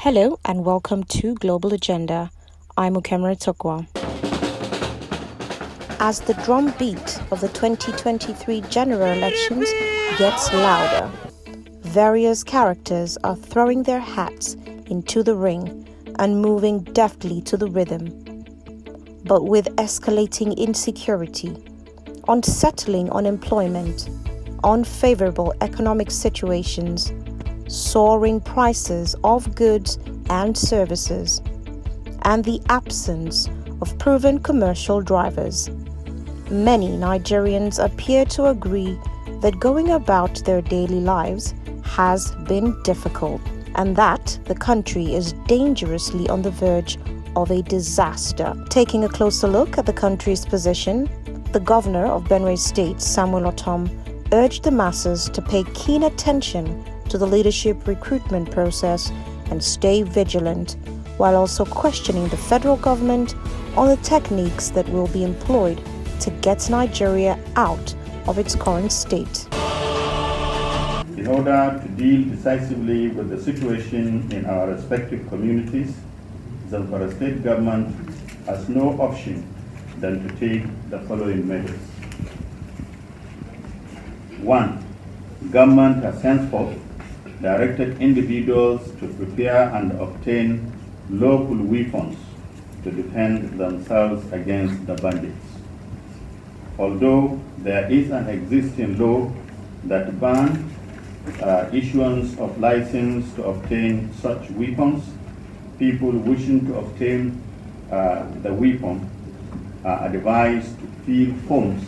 Hello and welcome to Global Agenda. I'm Ukeme Etuknwa. As the drumbeat of the 2023 general elections gets louder, various characters are throwing their hats into the ring and moving deftly to the rhythm. But with escalating insecurity, unsettling unemployment, unfavorable economic situations, soaring prices of goods and services, and the absence of proven commercial drivers, many Nigerians appear to agree that going about their daily lives has been difficult and that the country is dangerously on the verge of a disaster. Taking a closer look at the country's position, the governor of Benue State, Samuel Ortom, urged the masses to pay keen attention to the leadership recruitment process and stay vigilant, while also questioning the federal government on the techniques that will be employed to get Nigeria out of its current state. In order to deal decisively with the situation in our respective communities, the Zamfara State government has no option than to take the following measures. 1. Government has henceforth directed individuals to prepare and obtain local weapons to defend themselves against the bandits. Although there is an existing law that bans issuance of license to obtain such weapons, people wishing to obtain the weapon are advised to fill forms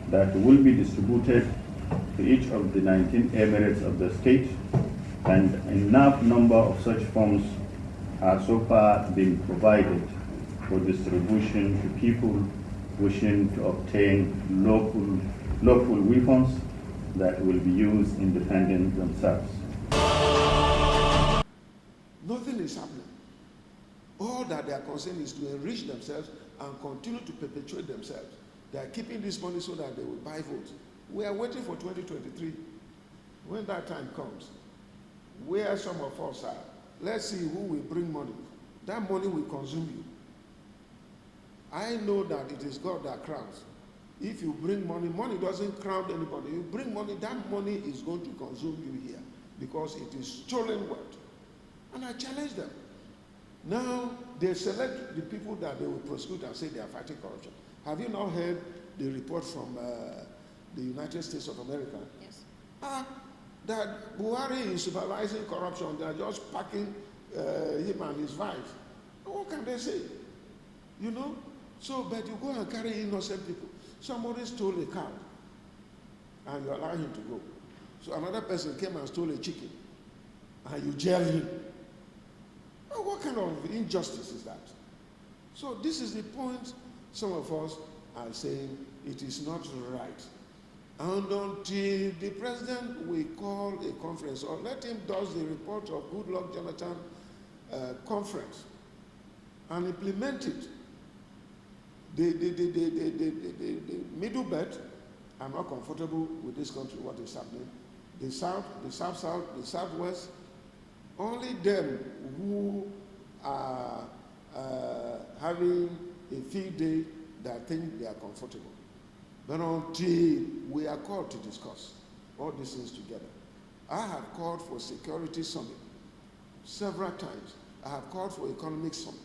that will be distributed to each of the 19 emirates of the state, and enough number of such forms are so far been provided for distribution to people wishing to obtain local weapons that will be used in defending themselves. Nothing is happening. All that they are concerned is to enrich themselves and continue to perpetuate themselves. They are keeping this money so that they will buy votes. We are waiting for 2023. When that time comes, where some of us are, let's see who will bring money. That money will consume you. I know that it is God that crowns. If you bring money, money doesn't crown anybody. You bring money, that money is going to consume you here because it is stolen wealth. And I challenge them. Now, they select the people that they will prosecute and say they are fighting corruption. Have you not heard the report from the United States of America? Yes. That Buhari is supervising corruption. They are just packing him and his wife. What can they say? You know? So, but you go and carry innocent people. Somebody stole a cow and you allow him to go. So another person came and stole a chicken and you jail him. What kind of injustice is that? So this is the point some of us are saying it is not right. And until the president will call a conference or let him does the report of Goodluck Jonathan conference and implement it, the middle belt are not comfortable with this country, what is happening. The South, the South-South, the Southwest, only them who are having a field day that think they are comfortable. But until we are called to discuss all these things together, I have called for security summit several times. I have called for economic summit.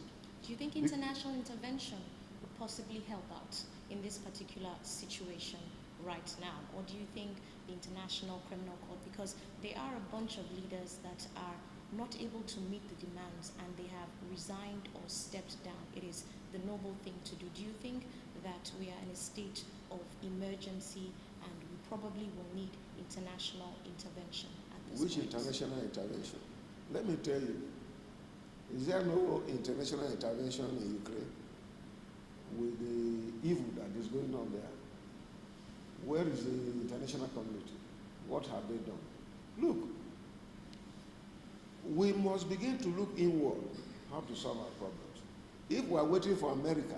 Do you think international intervention would possibly help out in this particular situation right now? Or do you think the International Criminal Court, because there are a bunch of leaders that are not able to meet the demands and they have resigned or stepped down? It is the noble thing to do. Do you think that we are in a state of emergency and we probably will need international intervention at this Which point? international intervention? Let me tell you, is there no international intervention in Ukraine with the evil that is going on there? Where is the international community? What have they done? Look, we must begin to look inward how to solve our problems. If we are waiting for America,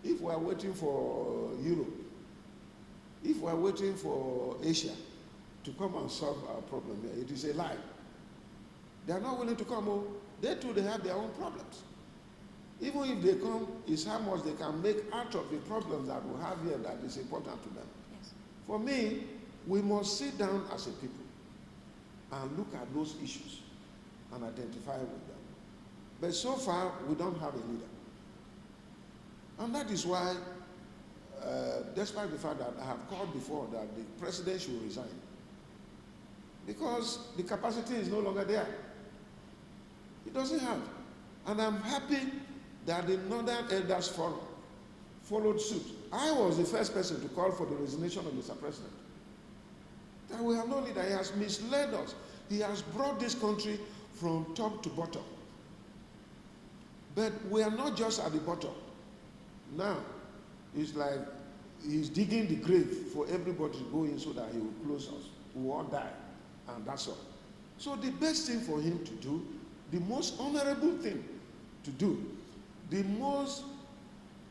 if we are waiting for Europe, if we are waiting for Asia to come and solve our problem here, it is a lie. They are not willing to come. They too, they have their own problems. Even if they come, it's how much they can make out of the problems that we have here that is important to them. Yes. For me, we must sit down as a people and look at those issues and identify with them. But so far, we don't have a leader. And that is why, despite the fact that I have called before that the president should resign, because the capacity is no longer there. He doesn't have. And I'm happy that the Northern Elders Forum followed suit. I was the first person to call for the resignation of Mr. President. That we have no leader. He has misled us. He has brought this country from top to bottom. But we are not just at the bottom. Now, it's like he's digging the grave for everybody to go in so that he will close us. We will all die, and that's all. So the best thing for him to do, the most honorable thing to do, the most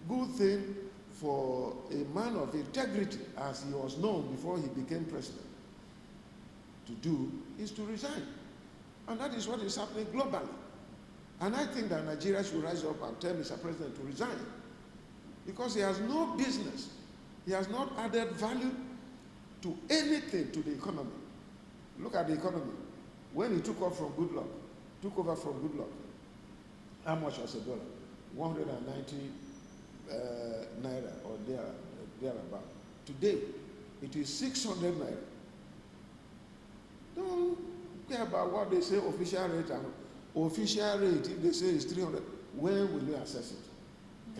good thing for a man of integrity, as he was known before he became president, to do is to resign. And that is what is happening globally. And I think that Nigeria should rise up and tell Mr. President to resign, because he has no business. He has not added value to anything to the economy. Look at the economy. When he took over from Goodluck, how much was a dollar? 190 naira or thereabout. Today, it is 600 naira. Don't care about what they say official rate and official rate. If they say it's 300, when will you assess it?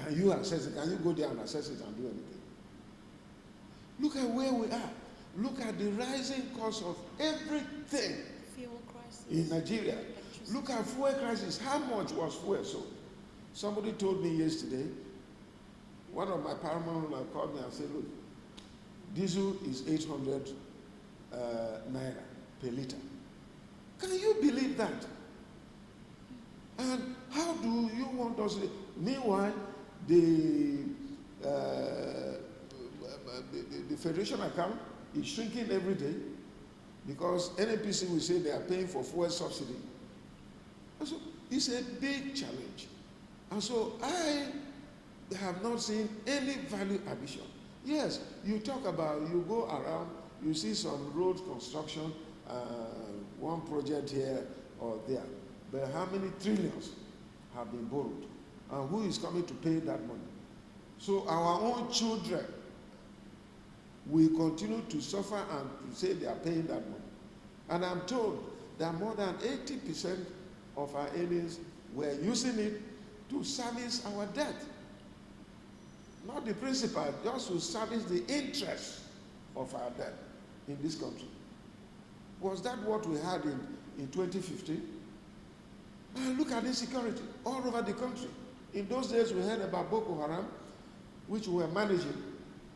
Can you assess it? Can you go there and assess it and do anything? Look at where we are. Look at the rising cost of everything. Fuel crisis in Nigeria. Look at fuel crisis. How much was fuel sold? Somebody told me yesterday, one of my paramount called me and said, look, diesel is 800 naira per liter. Can you believe that? And how do you want us to... Meanwhile, the federation account is shrinking every day because NNPC will say they are paying for fuel subsidy. And so it's a big challenge. And so I have not seen any value addition. Yes, you talk about, you go around, you see some road construction, one project here or there. But how many trillions have been borrowed? And who is coming to pay that money? So our own children will continue to suffer and to say they are paying that money. And I'm told that more than 80% of our earnings were using it to service our debt. Not the principal, just to service the interest of our debt in this country. Was that what we had in 2015? And look at insecurity all over the country. In those days, we heard about Boko Haram, which we were managing,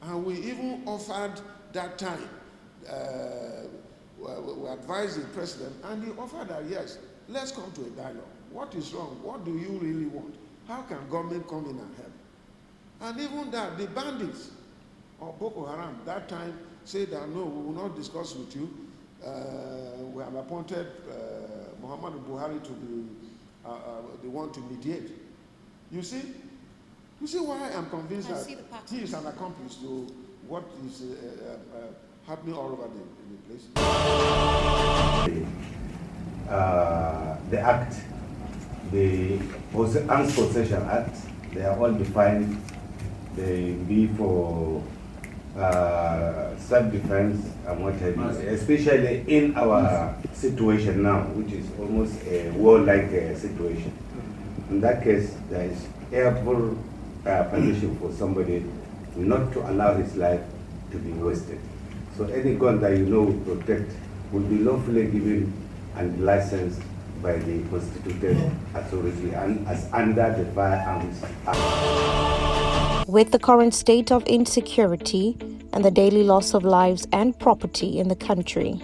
and we even offered that time. We advised the president, and he offered that, yes, let's come to a dialogue. What is wrong? What do you really want? How can government come in and help? And even that, the bandits of Boko Haram that time said that, no, we will not discuss with you. We have appointed Muhammadu Buhari to be the one to mediate. You see why I'm convinced that he is an accomplice to what is happening all over the place. The Act, the Arms Possession Act, they are all defined. They be for self-defense and what have you, especially in our situation now, which is almost a war-like situation. In that case, there is ample permission for somebody not to allow his life to be wasted. So any gun that you know will protect will be lawfully given and licensed by the constituted authority and as under the Firearms Act. With the current state of insecurity and the daily loss of lives and property in the country,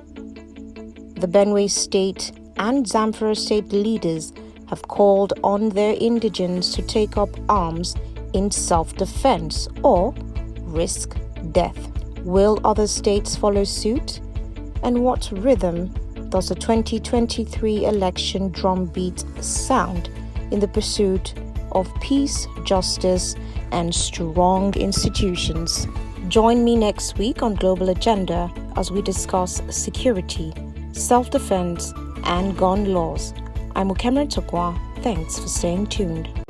the Benue State and Zamfara State leaders have called on their indigents to take up arms in self-defense or risk death. Will other states follow suit? And what rhythm does the 2023 election drumbeat sound in the pursuit of peace, justice, and strong institutions? Join me next week on Global Agenda as we discuss security, self-defense, and gun laws. I'm Ukeme Etuknwa. Thanks for staying tuned.